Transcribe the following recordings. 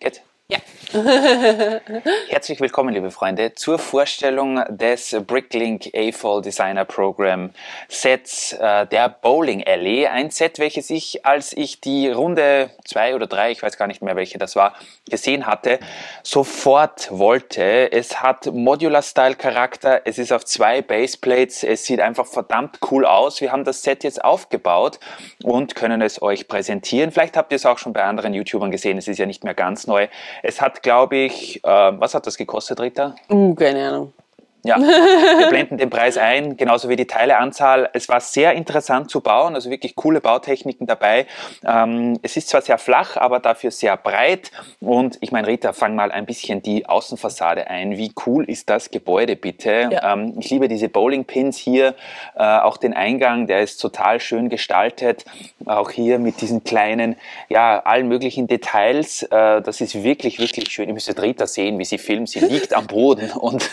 Geht? Ja. Herzlich willkommen, liebe Freunde, zur Vorstellung des Bricklink A-Fall Designer Program Sets der Bowling Alley. Ein Set, welches ich, als ich die Runde 2 oder 3, ich weiß gar nicht mehr welche das war, gesehen hatte, sofort wollte. Es hat Modular-Style-Charakter, es ist auf 2 Baseplates, es sieht einfach verdammt cool aus. Wir haben das Set jetzt aufgebaut und können es euch präsentieren. Vielleicht habt ihr es auch schon bei anderen YouTubern gesehen, es ist ja nicht mehr ganz neu. Es hat, glaube ich, was hat das gekostet, Rita? Keine Ahnung. Ja, wir blenden den Preis ein, genauso wie die Teileanzahl. Es war sehr interessant zu bauen, also wirklich coole Bautechniken dabei. Es ist zwar sehr flach, aber dafür sehr breit. Und ich meine, Rita, fang mal ein bisschen die Außenfassade ein. Wie cool ist das Gebäude, bitte? Ja. Ich liebe diese Bowling-Pins hier, auch den Eingang, der ist total schön gestaltet. Auch hier mit diesen kleinen, ja, allen möglichen Details. Das ist wirklich, wirklich schön. Ihr müsstet Rita sehen, wie sie filmt. Sie liegt am Boden und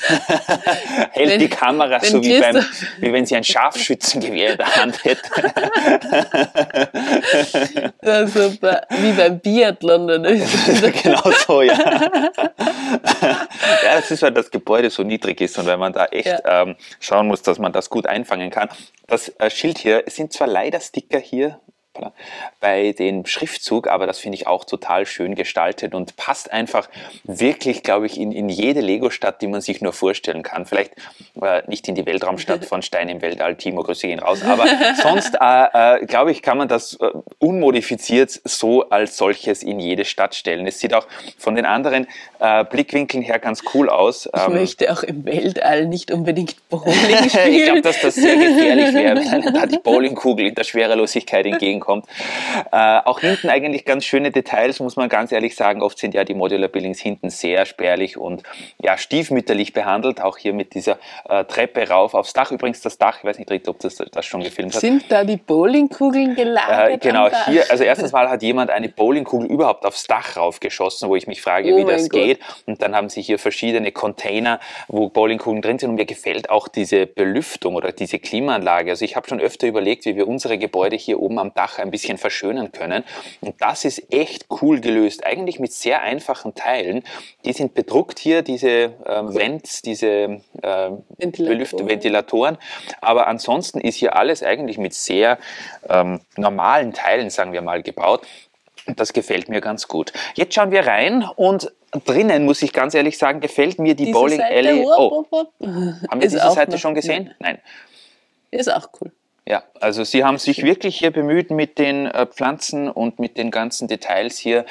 hält die Kamera so wie wenn sie ein Scharfschützengewehr in der Hand hätte. Ja, super. Wie beim Biathlon. Genau so, ja. Ja, das ist, weil das Gebäude so niedrig ist und weil man da echt schauen muss, dass man das gut einfangen kann. Das Schild hier, es sind zwar leider Sticker hier bei dem Schriftzug, aber das finde ich auch total schön gestaltet und passt einfach wirklich, glaube ich, in jede Lego-Stadt, die man sich nur vorstellen kann. Vielleicht nicht in die Weltraumstadt von Stein im Weltall, Timo, Grüße gehen raus, aber sonst, glaube ich, kann man das unmodifiziert so als solches in jede Stadt stellen. Es sieht auch von den anderen Blickwinkeln her ganz cool aus. Ich möchte auch im Weltall nicht unbedingt Bowling spielen. Ich glaube, dass das sehr gefährlich wäre, wenn da die Bowlingkugel in der Schwerelosigkeit entgegenkommt. Auch hinten eigentlich ganz schöne Details, muss man ganz ehrlich sagen. Oft sind ja die Modular Buildings hinten sehr spärlich und ja, stiefmütterlich behandelt. Auch hier mit dieser Treppe rauf aufs Dach. Übrigens das Dach, ich weiß nicht, Rita, ob das schon gefilmt hat. Sind da die Bowlingkugeln gelagert? Genau, hier, also erstens mal hat jemand eine Bowlingkugel überhaupt aufs Dach raufgeschossen, wo ich mich frage, wie das geht. Und dann haben sie hier verschiedene Container, wo Bowlingkugeln drin sind. Und mir gefällt auch diese Belüftung oder diese Klimaanlage. Also ich habe schon öfter überlegt, wie wir unsere Gebäude hier oben am Dach ein bisschen verschönern können. Und das ist echt cool gelöst. Eigentlich mit sehr einfachen Teilen. Die sind bedruckt hier, diese Vents, diese Ventilatoren. Aber ansonsten ist hier alles eigentlich mit sehr normalen Teilen, sagen wir mal, gebaut. Und das gefällt mir ganz gut. Jetzt schauen wir rein und drinnen, muss ich ganz ehrlich sagen, gefällt mir die Bowling Alley. Oh, haben wir diese Seite schon gesehen? Nein. Ist auch cool. Ja, also sie haben sich wirklich hier bemüht mit den Pflanzen und mit den ganzen Details hier.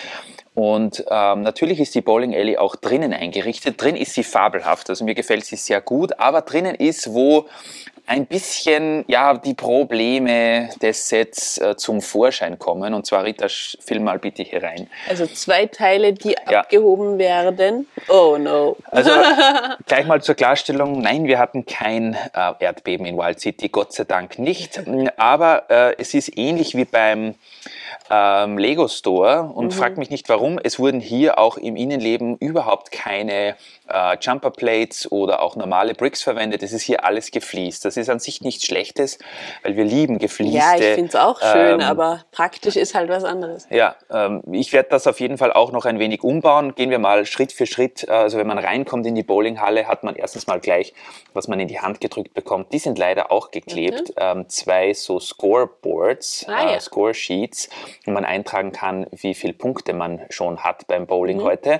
Und natürlich ist die Bowling Alley auch drinnen eingerichtet. Drin ist sie fabelhaft, also mir gefällt sie sehr gut. Aber drinnen ist, wo ein bisschen ja die Probleme des Sets zum Vorschein kommen. Und zwar, Rita, film mal bitte hier rein. Also 2 Teile, die abgehoben werden. Oh no. Also gleich mal zur Klarstellung, nein, wir hatten kein Erdbeben in Wild City, Gott sei Dank nicht. Aber es ist ähnlich wie beim Lego Store und fragt mich nicht warum. Es wurden hier auch im Innenleben überhaupt keine Jumper Plates oder auch normale Bricks verwendet. Es ist hier alles gefliest. Das ist an sich nichts Schlechtes, weil wir lieben geflieste. Ja, ich finde es auch schön, aber praktisch ist halt was anderes. Ja, ich werde das auf jeden Fall auch noch ein wenig umbauen. Gehen wir mal Schritt für Schritt. Also wenn man reinkommt in die Bowlinghalle, hat man erstens mal gleich, was man in die Hand gedrückt bekommt. Die sind leider auch geklebt. 2 so Scoreboards, Score Sheets, wo man eintragen kann, wie viele Punkte man schon hat beim Bowling heute.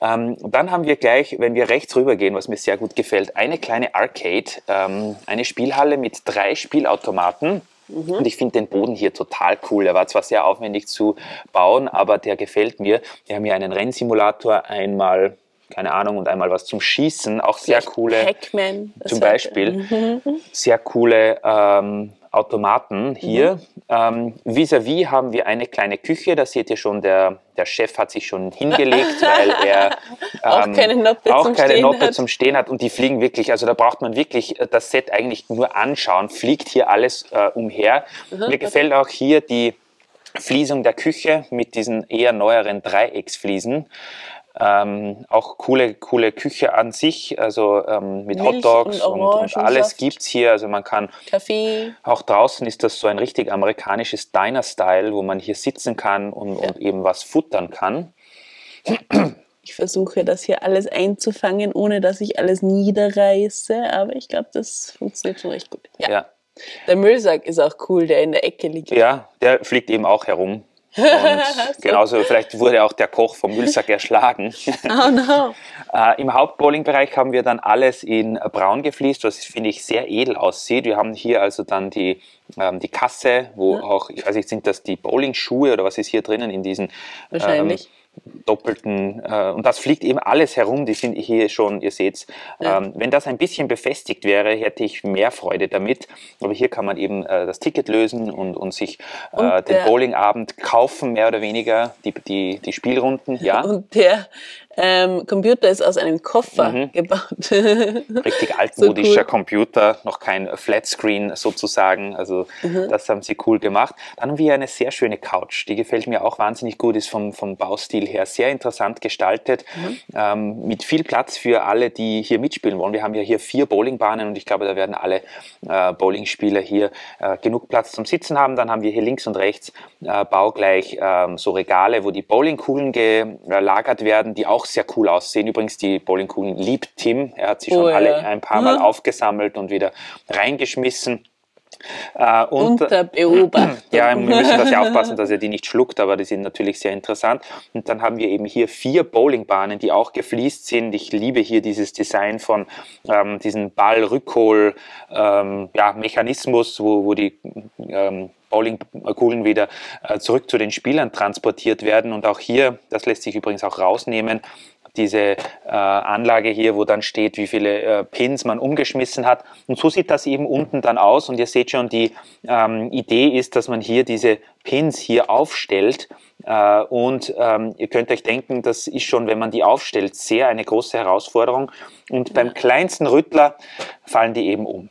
Dann haben wir gleich, wenn wir rechts rüber gehen, was mir sehr gut gefällt, eine kleine Arcade, eine Spielhalle mit 3 Spielautomaten. Und ich finde den Boden hier total cool. Er war zwar sehr aufwendig zu bauen, aber der gefällt mir. Wir haben hier einen Rennsimulator, einmal, keine Ahnung, und einmal was zum Schießen. Auch sehr coole, Pac-Man zum Beispiel, sehr coole Automaten hier. Vis-à-vis haben wir eine kleine Küche, da seht ihr schon, der Chef hat sich schon hingelegt, weil er auch keine Noppe zum Stehen hat und die fliegen wirklich, also da braucht man wirklich das Set eigentlich nur anschauen, fliegt hier alles umher. Mir gefällt auch hier die Fliesung der Küche mit diesen eher neueren Dreiecksfliesen. Auch coole Küche an sich, also mit Milch Hotdogs und alles Saft. gibt es hier. Also man kann, Kaffee. Auch draußen ist das so ein richtig amerikanisches Diner-Style, wo man hier sitzen kann und eben was futtern kann. Ich versuche das hier alles einzufangen, ohne dass ich alles niederreiße, aber ich glaube, das funktioniert schon recht gut. Ja. Der Müllsack ist auch cool, der in der Ecke liegt. Ja, der fliegt eben auch herum. Und genauso, vielleicht wurde auch der Koch vom Müllsack erschlagen. Oh no. Im Hauptbowlingbereich haben wir dann alles in Braun gefliest, was finde ich sehr edel aussieht. Wir haben hier also dann die Kasse, wo auch, ich weiß nicht, sind das die Bowlingschuhe oder was ist hier drinnen in diesen wahrscheinlich doppelten, und das fliegt eben alles herum, die sind hier schon, ihr seht, wenn das ein bisschen befestigt wäre, hätte ich mehr Freude damit, aber hier kann man eben das Ticket lösen und sich den Bowlingabend kaufen, mehr oder weniger, die Spielrunden, ja. Und der Computer ist aus einem Koffer gebaut. Richtig altmodischer so cool. Computer, noch kein Flatscreen sozusagen, also das haben sie cool gemacht. Dann haben wir eine sehr schöne Couch, die gefällt mir auch wahnsinnig gut, ist vom Baustil her sehr interessant gestaltet, mit viel Platz für alle, die hier mitspielen wollen. Wir haben ja hier 4 Bowlingbahnen und ich glaube, da werden alle Bowlingspieler hier genug Platz zum Sitzen haben. Dann haben wir hier links und rechts baugleich so Regale, wo die Bowlingkugeln gelagert werden, die auch sehr cool aussehen. Übrigens, die Bowlingkugeln liebt Tim. Er hat sie schon alle ein paar Mal aufgesammelt und wieder reingeschmissen. Unter Beobachtung. Ja, wir müssen das ja aufpassen, dass er die nicht schluckt, aber die sind natürlich sehr interessant. Und dann haben wir eben hier 4 Bowlingbahnen, die auch gefliest sind. Ich liebe hier dieses Design von diesem Ball-Rückhol-Mechanismus, wo die Bowlingkugeln wieder zurück zu den Spielern transportiert werden. Und auch hier, das lässt sich übrigens auch rausnehmen, diese Anlage hier, wo dann steht, wie viele Pins man umgeschmissen hat. Und so sieht das eben unten dann aus. Und ihr seht schon, die Idee ist, dass man hier diese Pins hier aufstellt. Und ihr könnt euch denken, das ist schon, wenn man die aufstellt, sehr eine große Herausforderung. Und beim kleinsten Rüttler fallen die eben um.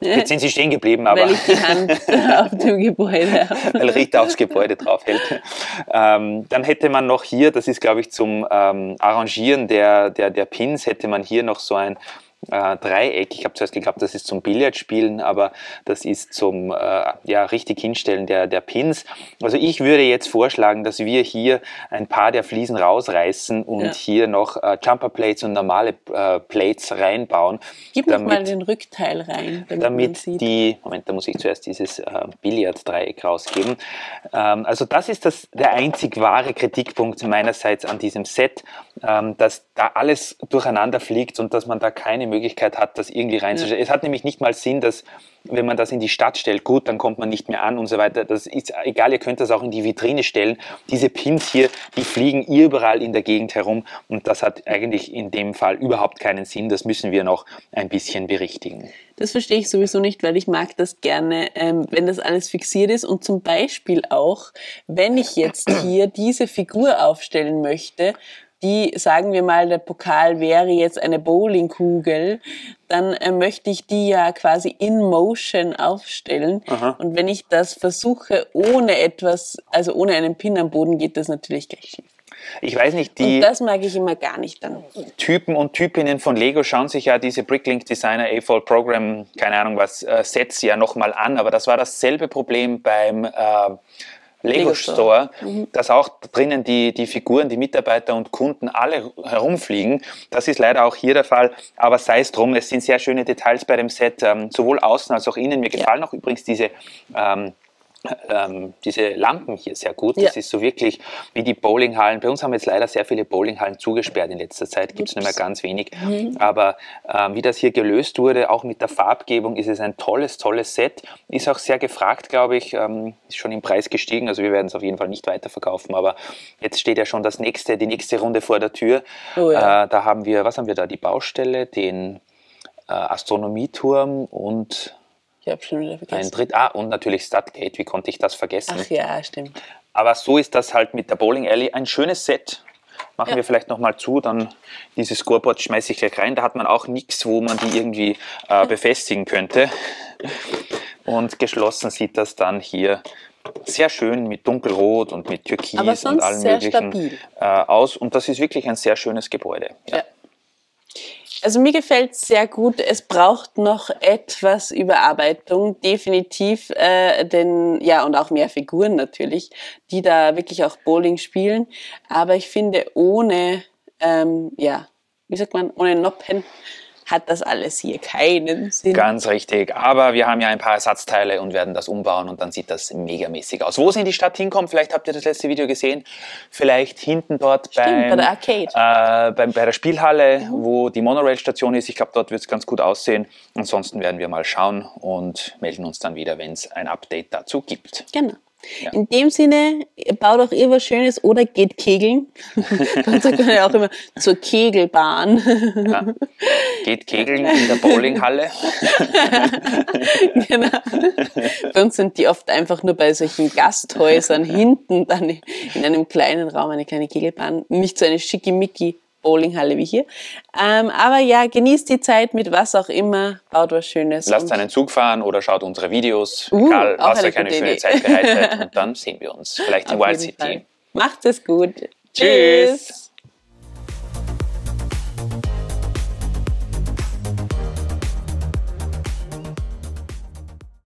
Jetzt sind sie stehen geblieben, aber... Weil ich die Hand auf dem Gebäude habe. Weil Rita aufs Gebäude draufhält. Dann hätte man noch hier, das ist glaube ich zum Arrangieren der Pins, hätte man hier noch so ein Dreieck. Ich habe zuerst geglaubt, das ist zum Billardspielen, aber das ist zum richtig Hinstellen der Pins. Also ich würde jetzt vorschlagen, dass wir hier ein paar der Fliesen rausreißen und hier noch Jumper Plates und normale Plates reinbauen. Gib noch mal den Rückteil rein, damit die, Moment, da muss ich zuerst dieses Billarddreieck rausgeben. Also das ist der einzig wahre Kritikpunkt meinerseits an diesem Set, dass da alles durcheinander fliegt und dass man da keine Möglichkeit hat, das irgendwie reinzustellen. Es hat nämlich nicht mal Sinn, dass, wenn man das in die Stadt stellt, gut, dann kommt man nicht mehr an und so weiter. Das ist egal, ihr könnt das auch in die Vitrine stellen. Diese Pins hier, die fliegen überall in der Gegend herum und das hat eigentlich in dem Fall überhaupt keinen Sinn. Das müssen wir noch ein bisschen berichtigen. Das verstehe ich sowieso nicht, weil ich mag das gerne, wenn das alles fixiert ist und zum Beispiel auch, wenn ich jetzt hier diese Figur aufstellen möchte, die, sagen wir mal, der Pokal wäre jetzt eine Bowlingkugel, dann möchte ich die ja quasi in Motion aufstellen. Aha. Und wenn ich das versuche ohne etwas, also ohne einen Pin am Boden, geht das natürlich gleich schief. Ich weiß nicht, und das mag ich immer gar nicht dann. Typen und Typinnen von Lego schauen sich ja diese Bricklink Designer A-Fall Program, keine Ahnung was, Sets ja nochmal an, aber das war dasselbe Problem beim Lego Store, dass auch drinnen die Figuren, die Mitarbeiter und Kunden alle herumfliegen. Das ist leider auch hier der Fall, aber sei es drum, es sind sehr schöne Details bei dem Set, sowohl außen als auch innen. Mir gefallen auch übrigens diese Lampen hier sehr gut. Das ist so wirklich wie die Bowlinghallen. Bei uns haben jetzt leider sehr viele Bowlinghallen zugesperrt in letzter Zeit, gibt es nicht mehr ganz wenig. Aber wie das hier gelöst wurde, auch mit der Farbgebung, ist es ein tolles Set. Ist auch sehr gefragt, glaube ich. Ist schon im Preis gestiegen, also wir werden es auf jeden Fall nicht weiterverkaufen. Aber jetzt steht ja schon die nächste Runde vor der Tür. Oh ja. Da haben wir, was haben wir da? Die Baustelle, den Astronomieturm und... Ich habe schon wieder vergessen. Und natürlich Studgate, wie konnte ich das vergessen? Ach ja, stimmt. Aber so ist das halt mit der Bowling Alley. Ein schönes Set. Machen wir vielleicht nochmal zu, dann dieses Scoreboard schmeiße ich gleich rein. Da hat man auch nichts, wo man die irgendwie befestigen könnte. Und geschlossen sieht das dann hier sehr schön mit dunkelrot und mit Türkis und allem möglichen aus. Und das ist wirklich ein sehr schönes Gebäude. Ja. Also mir gefällt es sehr gut. Es braucht noch etwas Überarbeitung, definitiv, und auch mehr Figuren natürlich, die da wirklich auch Bowling spielen. Aber ich finde, ohne ohne Noppen hat das alles hier keinen Sinn. Ganz richtig. Aber wir haben ja ein paar Ersatzteile und werden das umbauen und dann sieht das megamäßig aus. Wo es in die Stadt hinkommt, vielleicht habt ihr das letzte Video gesehen, vielleicht hinten dort bei der Arcade. Bei der Spielhalle, wo die Monorail-Station ist. Ich glaube, dort wird es ganz gut aussehen. Ansonsten werden wir mal schauen und melden uns dann wieder, wenn es ein Update dazu gibt. Genau. Ja. In dem Sinne, baut auch ihr was Schönes oder geht kegeln. Dann sagt man ja auch immer zur Kegelbahn. Ja. Geht kegeln in der Bowlinghalle. Genau. Bei uns sind die oft einfach nur bei solchen Gasthäusern hinten dann in einem kleinen Raum eine kleine Kegelbahn. Nicht so eine schickimicki Bowlinghalle wie hier. Aber ja, genießt die Zeit mit was auch immer, baut was Schönes. Lasst einen Zug fahren oder schaut unsere Videos, egal was euch eine schöne Zeit bereitet. Und dann sehen wir uns vielleicht in Wild City. Macht es gut. Tschüss.